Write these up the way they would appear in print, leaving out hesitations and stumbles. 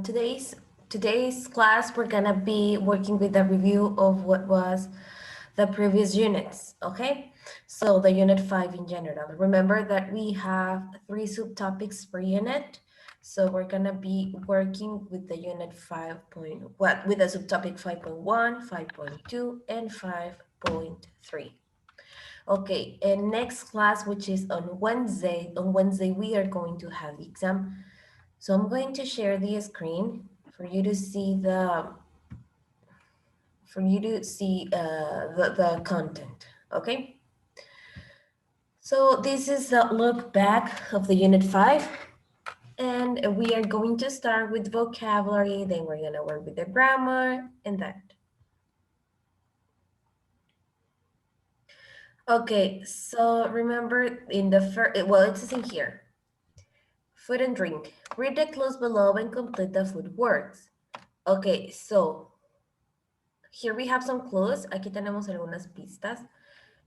Today's class, we're gonna be working with a review of what was the previous units, okay? So the unit 5 in general. Remember that we have 3 subtopics per unit. So we're gonna be working with the unit 5 point, what, with the subtopic 5.1, 5.2, and 5.3. Okay, and next class, which is on Wednesday, we are going to have the exam. So I'm going to share the screen for you to see the content, okay? So this is the look back of the unit 5, and we are going to start with vocabulary, then we're gonna work with the grammar and that. Okay, so remember in the first, well, it's in here. Food and drink. Read the clues below and complete the food words. Okay, so here we have some clues. Aquí tenemos algunas pistas.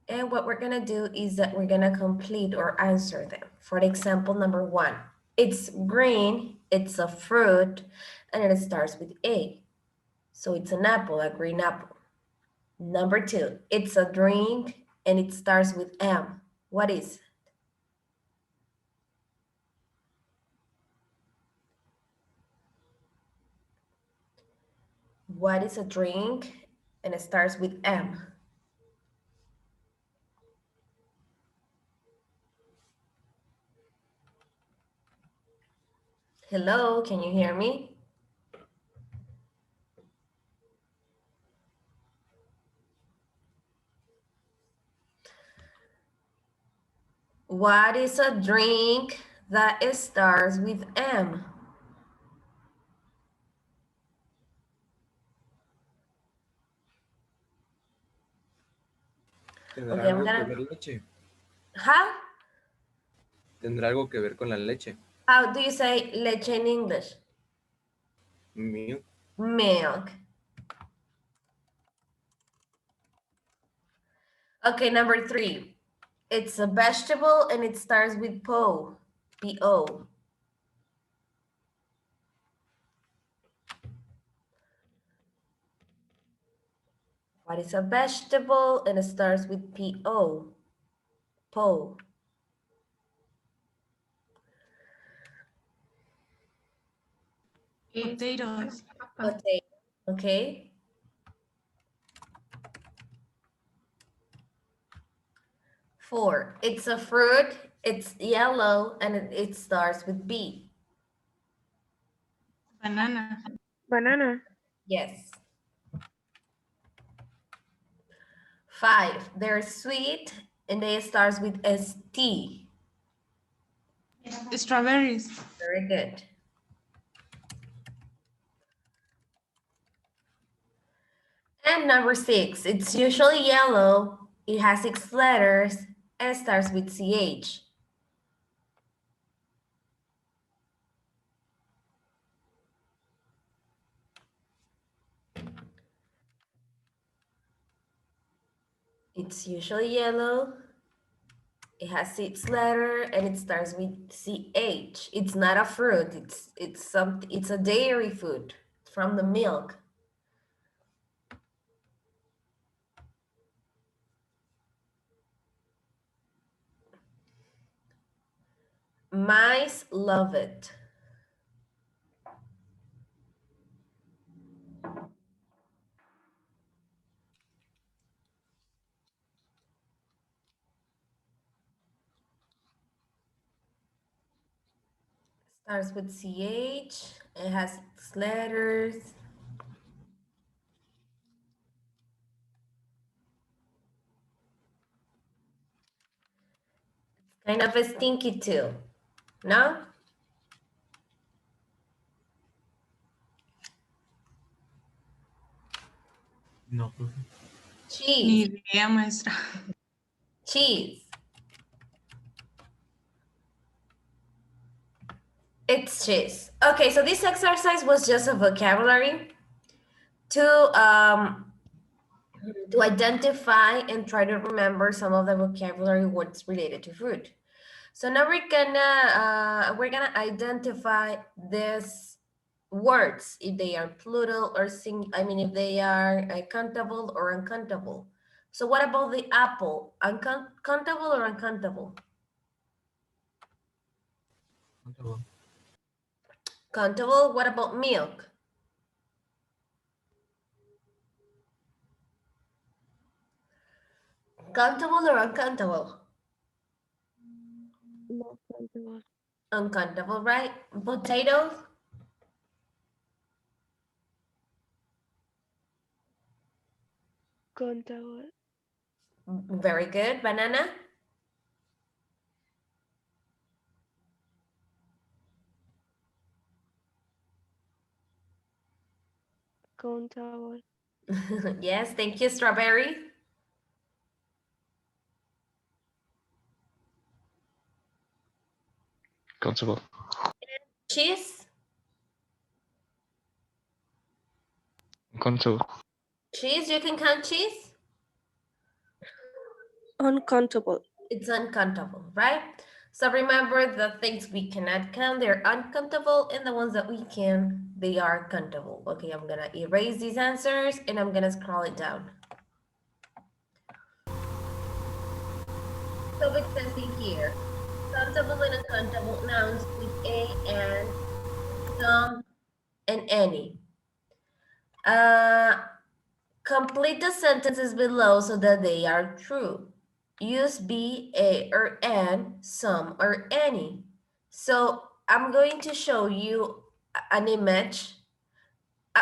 And what we're gonna do is that we're gonna complete or answer them. For example, number 1, it's green, it's a fruit, and it starts with A. So it's an apple, a green apple. Number 2, it's a drink, and it starts with M. What is it? What is a drink, and it starts with M? Hello, can you hear me? What is a drink that starts with M? ¿Tendrá Okay, I'm algo que gonna. ver leche? Huh? ¿Tendrá algo que ver con la leche? How do you say leche in English? Milk. Milk. Okay, number 3. It's a vegetable and it starts with po. P-O. What is a vegetable and it starts with P-O? Po. Potatoes. Potato. Okay. 4. It's a fruit. It's yellow and it starts with B. Banana. Banana. Yes. 5. They're sweet and they starts with S-T. Strawberries. Very good. And number 6, it's usually yellow, it has 6 letters, and starts with CH. It's usually yellow, it has 6 letters, and it starts with CH. It's not a fruit, it's a dairy food from the milk. Mice love it. Starts with CH, it has 6 letters. Kind of a stinky too, no? No. Cheese. Ni idea, maestra. Cheese. It's cheese. Okay, so this exercise was just a vocabulary to identify and try to remember some of the vocabulary words related to food. So now we're gonna identify this words, if they are plural or if they are countable or uncountable. So what about the apple? Countable or uncountable? Countable. What about milk? Countable or uncountable? No countable. Uncountable, right? Potatoes? Countable. Very good. Banana? Countable. Yes, thank you. Strawberry? Countable. Cheese? Countable. Cheese? You can count cheese? Uncountable. It's uncountable, right? So remember the things we cannot count, they're uncountable, and the ones that we can, they are countable. Okay, I'm gonna erase these answers and I'm gonna scroll it down. So it says in here, countable and uncountable nouns with a and some and any. Complete the sentences below so that they are true. Use be, a, or an, some, or any. So I'm going to show you an image.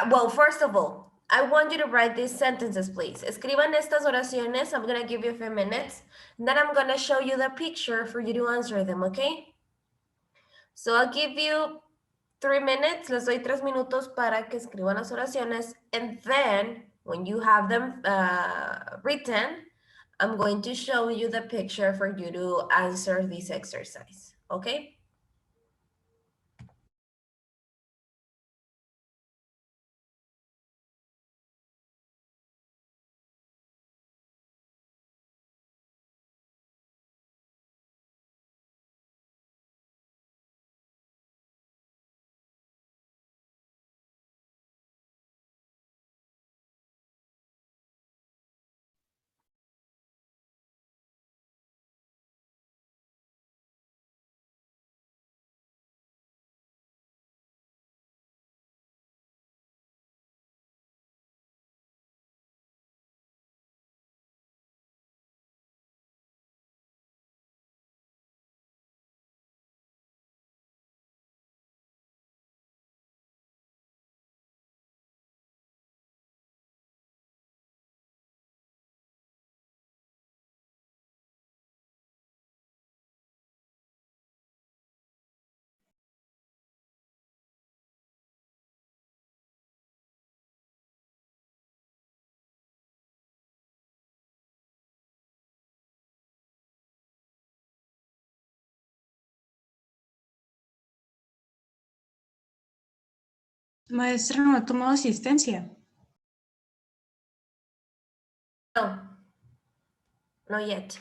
Well, first of all, I want you to write these sentences, please. Escriban estas oraciones. I'm going to give you a few minutes. Then I'm going to show you the picture for you to answer them, okay? So I'll give you 3 minutes. Les doy 3 minutos para que escriban las oraciones. And then, when you have them written, I'm going to show you the picture for you to answer this exercise, okay? Maestra, no ha tomado asistencia. No, not yet.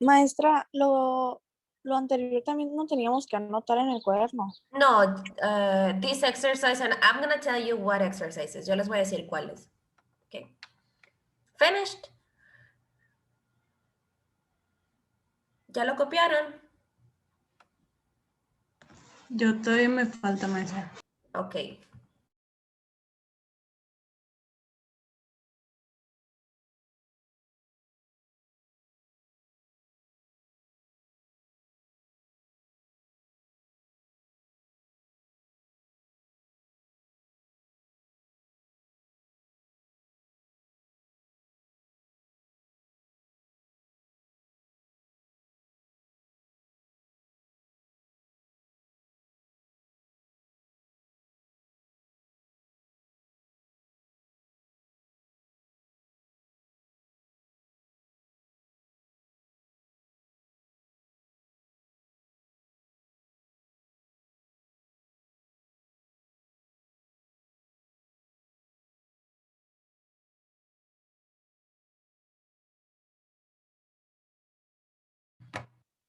Maestra, lo anterior también no teníamos que anotar en el cuaderno. No, this exercise, and I'm gonna tell you what exercises. Yo les voy a decir cuáles. Okay. Finished. ¿Ya lo copiaron? Yo todavía me falta, maestra. Okay.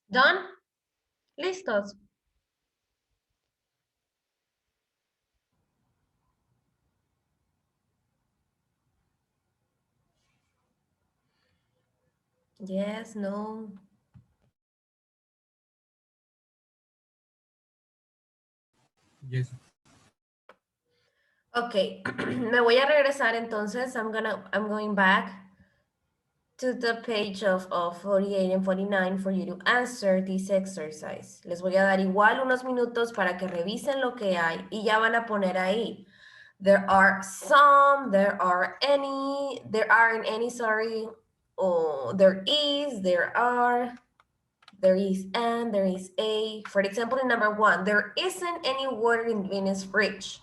Done? Listos. Yes, no. Yes. Okay, me voy a regresar entonces. I'm going back to the page of 48 and 49 for you to answer this exercise. Les voy a dar igual unos minutos para que revisen lo que hay y ya van a poner ahí. There are some, there aren't any, sorry. Oh, there is, there are, there is and, there is a. For example, in number 1, there isn't any water in Venus' fridge.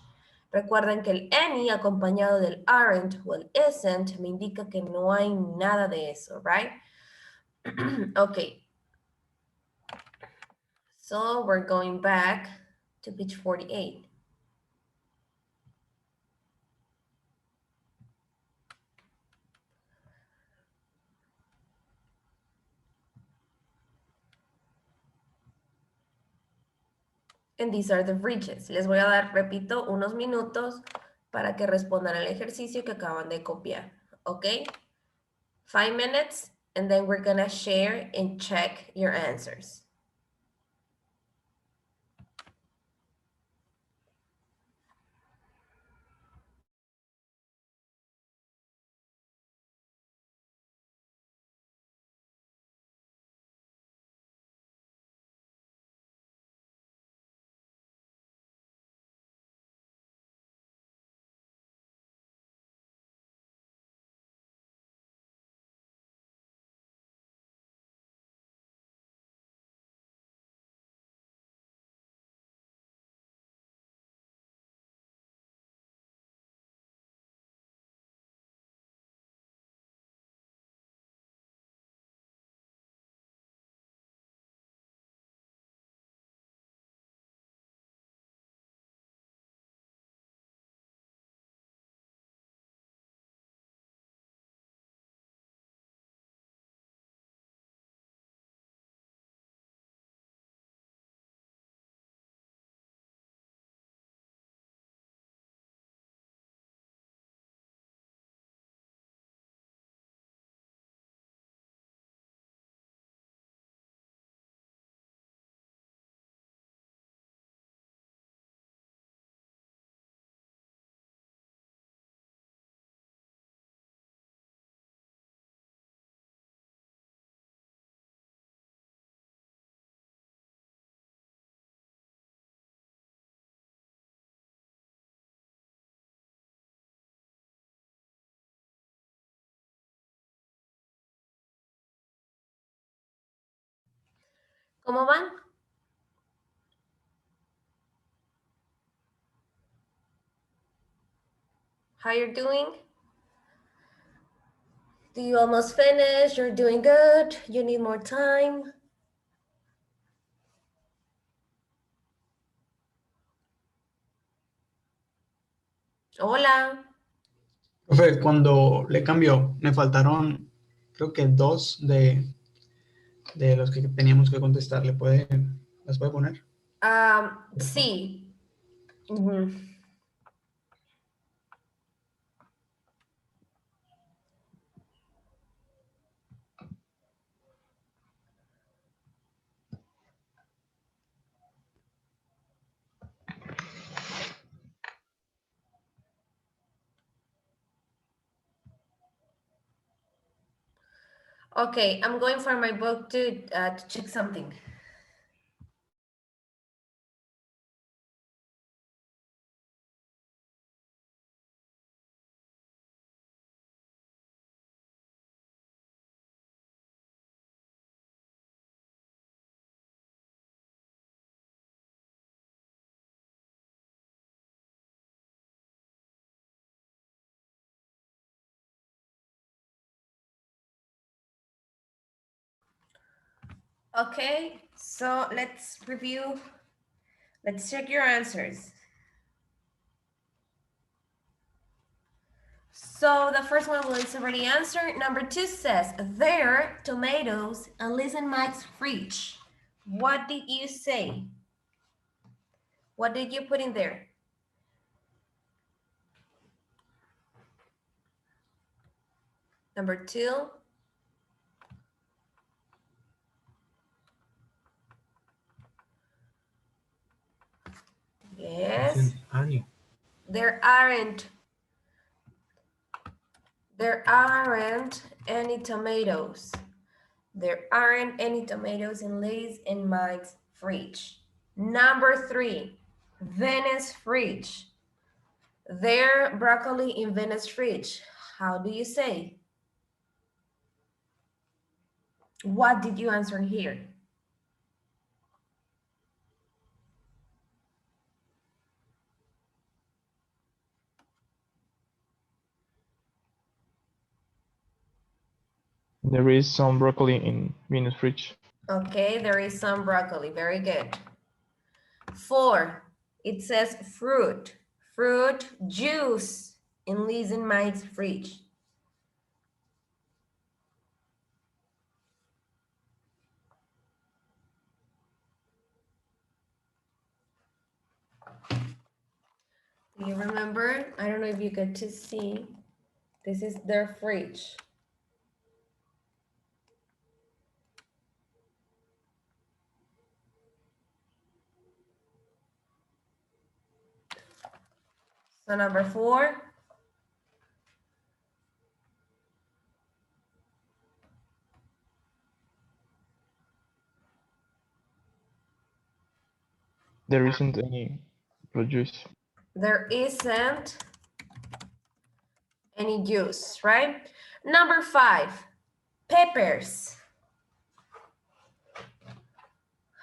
Recuerden que el any acompañado del aren't o el isn't me indica que no hay nada de eso, right? Okay. So we're going back to page 48. And these are the bridges. Les voy a dar, repito, unos minutos para que respondan al ejercicio que acaban de copiar. Okay? 5 minutes, and then we're gonna share and check your answers. ¿Cómo van? How you're doing? Do you almost finish? You're doing good? You need more time? Hola. Profe, cuando le cambió, me faltaron, creo que dos de los que teníamos que contestar. ¿Las puede poner? Sí. Ujú. Okay, I'm going for my book to check something. Okay, so let's review. Let's check your answers. So the first one was already answered. Number 2 says, there tomatoes and listen Mike's fridge. What did you say? What did you put in there? Number 2. Annie. There aren't. There aren't any tomatoes. There aren't any tomatoes in Liz and Mike's fridge. Number 3, Venice fridge. There broccoli in Venice fridge. How do you say? What did you answer here? There is some broccoli in Venus fridge. Okay, there is some broccoli. Very good. 4, it says fruit. Fruit juice in Liz and Mike's fridge. Do you remember? I don't know if you get to see. This is their fridge. So number 4. There isn't any fruit juice. There isn't any juice, right? Number 5, peppers.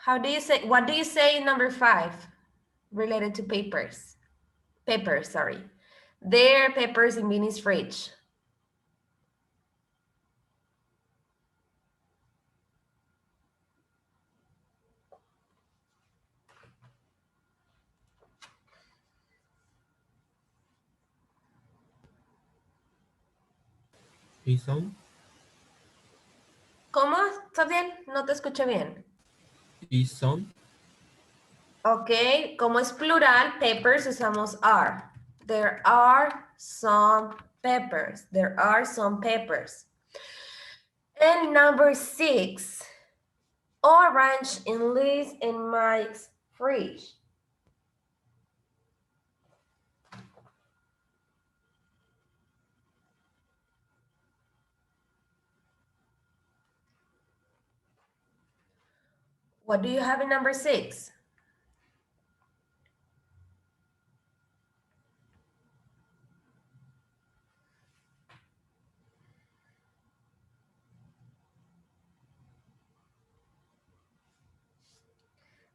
How do you say, what do you say in number 5 related to peppers? Peppers, sorry. There are peppers in Vinny's fridge. Is some? ¿Cómo? ¿Está bien? No te escuché bien. Is some? Ok, como es plural, peppers usamos are. There are some peppers. There are some peppers. And number 6, orange in Liz and Mike's fridge. What do you have in number 6?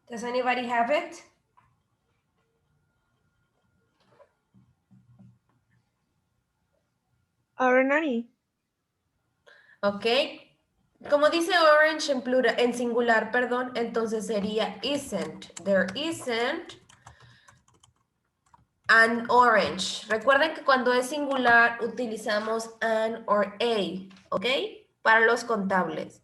Does anybody have it? Nani. Ok. Como dice orange en plural, en singular, perdón, entonces sería isn't. There isn't an orange. Recuerden que cuando es singular utilizamos an or a, ¿ok? Para los contables.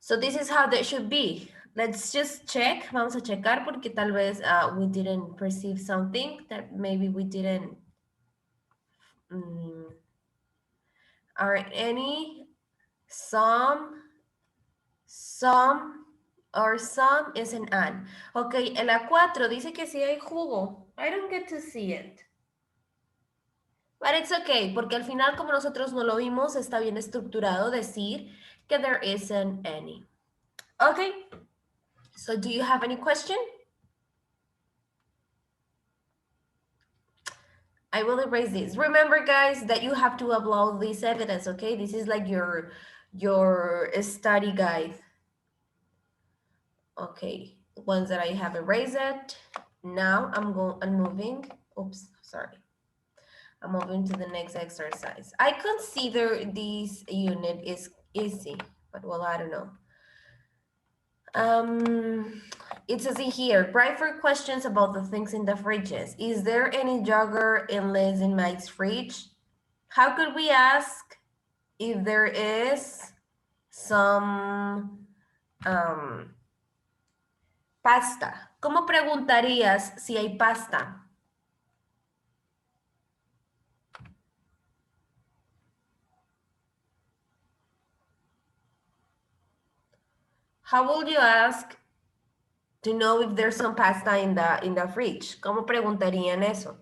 So this is how they should be. Let's just check. Vamos a checar porque tal vez we didn't perceive something that maybe we didn't. Are any, some, or some is an. Ok, en la 4 dice que sí hay jugo. I don't get to see it. But it's okay, porque al final, como nosotros no lo vimos, está bien estructurado decir que there isn't any. Okay, so do you have any question? I will erase this. Remember, guys, that you have to upload this evidence, okay? This is like your study guide. Okay, once that I have erased it, now I'm moving. Oops, sorry. I'm moving to the next exercise. I consider this unit is easy, but well, I don't know. It says in here, write for questions about the things in the fridges. Is there any yogurt in Liz and Mike's fridge? How could we ask if there is some pasta? ¿Cómo preguntarías si hay pasta? How will you ask To know if there's some pasta in the fridge. ¿Cómo preguntarían eso?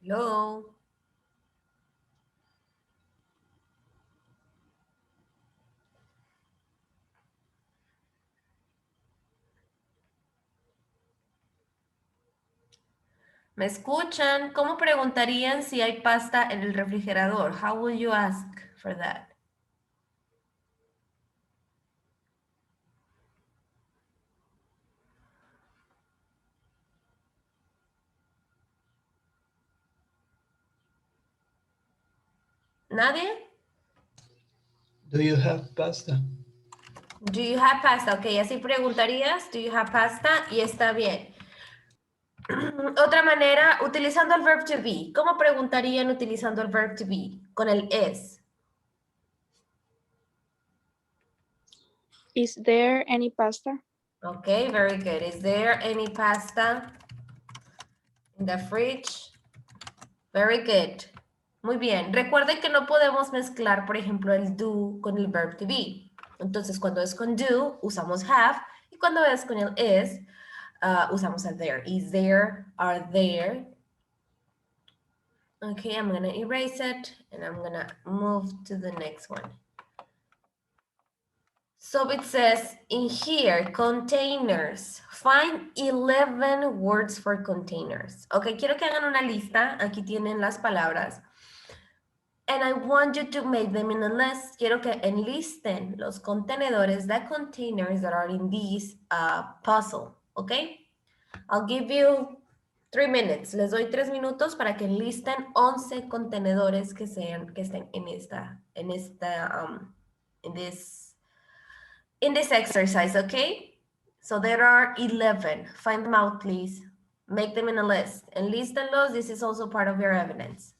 Hello. ¿Me escuchan? ¿Cómo preguntarían si hay pasta en el refrigerador? How will you ask for that? ¿Nadie? Do you have pasta? Do you have pasta? Ok, así preguntarías, do you have pasta? Y está bien. Otra manera, utilizando el verb to be. ¿Cómo preguntarían utilizando el verb to be? Con el is. Is there any pasta? Ok, very good. Is there any pasta in the fridge? Very good. Muy bien. Recuerden que no podemos mezclar, por ejemplo, el do con el verb to be. Entonces, cuando es con do, usamos have. Y cuando es con el is, usamos el there. Is there, are there. Okay, I'm going to erase it and I'm going to move to the next one. So it says in here, containers. Find 11 words for containers. Okay, quiero que hagan una lista. Aquí tienen las palabras. And I want you to make them in a list. Quiero que enlisten los contenedores, the containers that are in this puzzle. Okay? I'll give you 3 minutes. Les doy 3 minutos para que enlisten 11 contenedores que estén in this exercise, okay? So there are 11. Find them out, please. Make them in a list. Enlístenlos. This is also part of your evidence.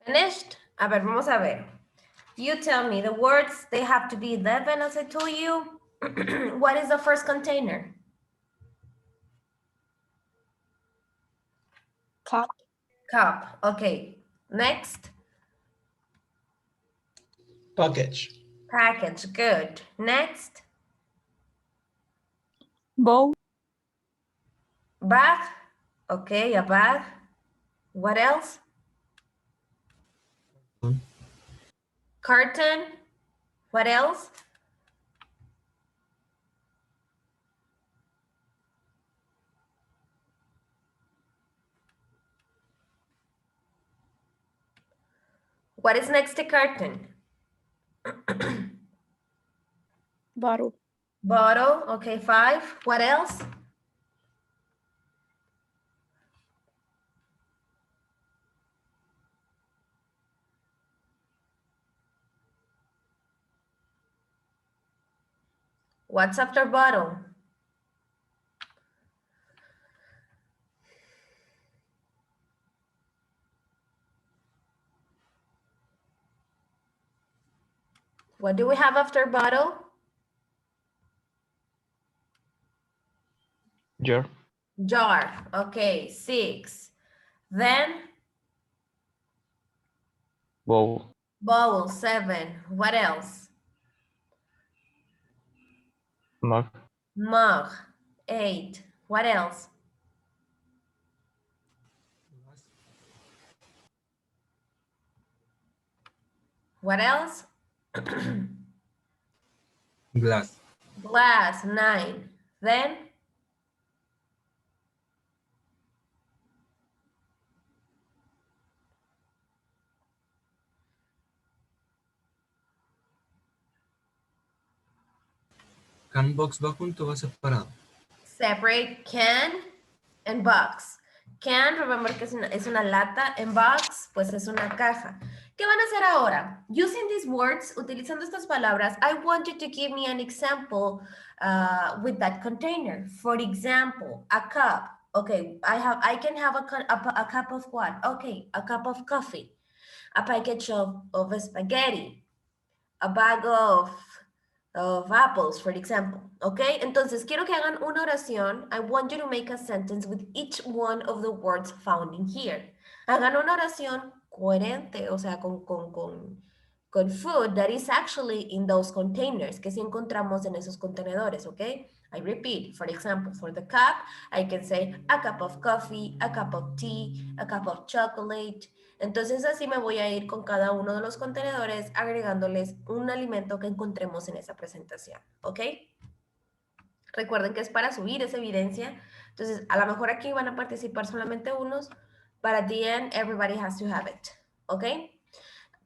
Finished? A ver, vamos a ver. You tell me the words, they have to be 11 as I told you. What is the first container? Cup. Cup. Okay. Next. Package. Package, good. Next, Bow. bag. Okay, a bag. What else? Carton. Carton. What else? What is next to carton? Bottle. Bottle. Okay, 5. What else? What's after bottle? What do we have after bottle? Jar. Jar. Okay, 6. Then Bowl. bowl, 7. What else? Mug. Mug, 8. What else? What else? Glass. Glass, 9. Then Can box va junto o va separado. separate can and box. Can, remember que es una lata, and box, pues es una caja. ¿Qué van a hacer ahora? Using these words, utilizando estas palabras, I want you to give me an example with that container. For example, a cup. Okay, I can have a cup of what? Okay, a cup of coffee, a package of spaghetti, a bag of apples, for example, okay? Entonces, quiero que hagan una oración. I want you to make a sentence with each one of the words found in here. Hagan una oración coherente, o sea, con food that is actually in those containers, que si encontramos en esos contenedores, okay? I repeat, for example, for the cup, I can say a cup of coffee, a cup of tea, a cup of chocolate. Entonces así me voy a ir con cada uno de los contenedores agregándoles un alimento que encontremos en esa presentación, ¿ok? Recuerden que es para subir esa evidencia. Entonces, a lo mejor aquí van a participar solamente unos, but at the end, everybody has to have it, ¿ok?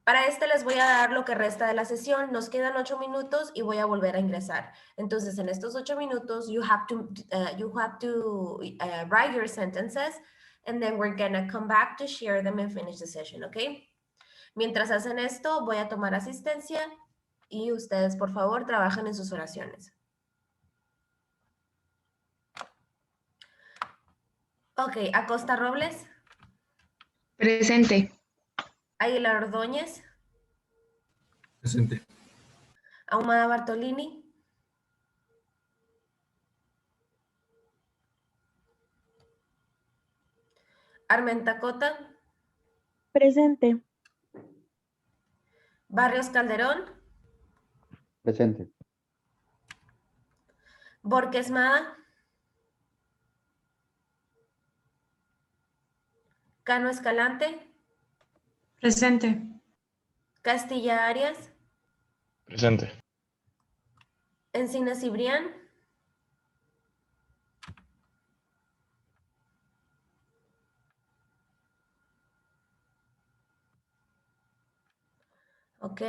Para este les voy a dar lo que resta de la sesión. Nos quedan 8 minutos y voy a volver a ingresar. Entonces, en estos 8 minutos, you have to write your sentences, and then we're gonna come back to share them and finish the session, ¿ok? Mientras hacen esto, voy a tomar asistencia y ustedes, por favor, trabajen en sus oraciones. Ok, Acosta Robles, Presente. Aguilar Ordóñez, Presente. Ahumada Bartolini, Armenta Cota, Presente. Barrios Calderón, Presente. Borges Mada, Cano Escalante, Presente. Castilla Arias, Presente. Encina Cibrián, ok,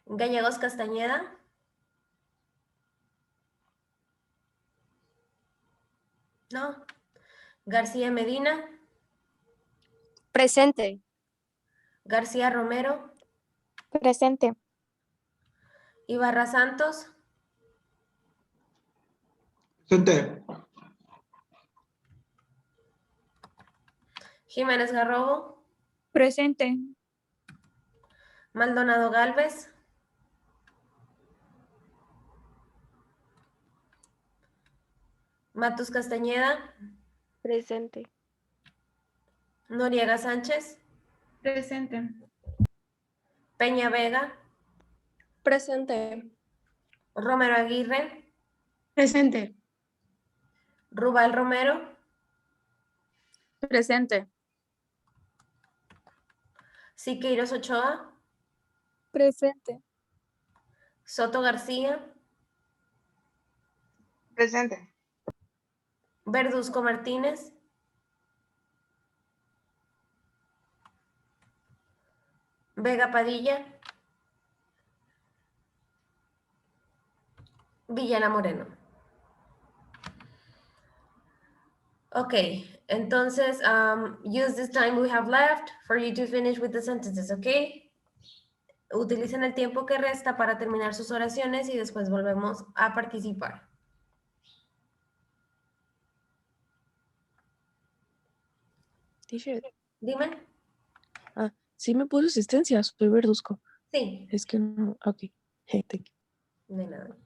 Gallegos Castañeda, no, García Medina, Presente. García Romero, Presente. Ibarra Santos, Presente. Jiménez Garrobo, Presente. Maldonado Galvez, Matus Castañeda, Presente. Noriega Sánchez, Presente. Peña Vega, Presente. Romero Aguirre, Presente. Rubal Romero, Presente. Siqueiros Ochoa, Presente. Soto García, Presente. Verduzco Martínez, Vega Padilla, Villana Moreno. Okay, entonces, use this time we have left for you to finish with the sentences, okay? Utilicen el tiempo que resta para terminar sus oraciones y después volvemos a participar. Teacher, Dime. sí me puso asistencia, soy Verduzco. Sí, Es que no, ok. Thank you. de nada.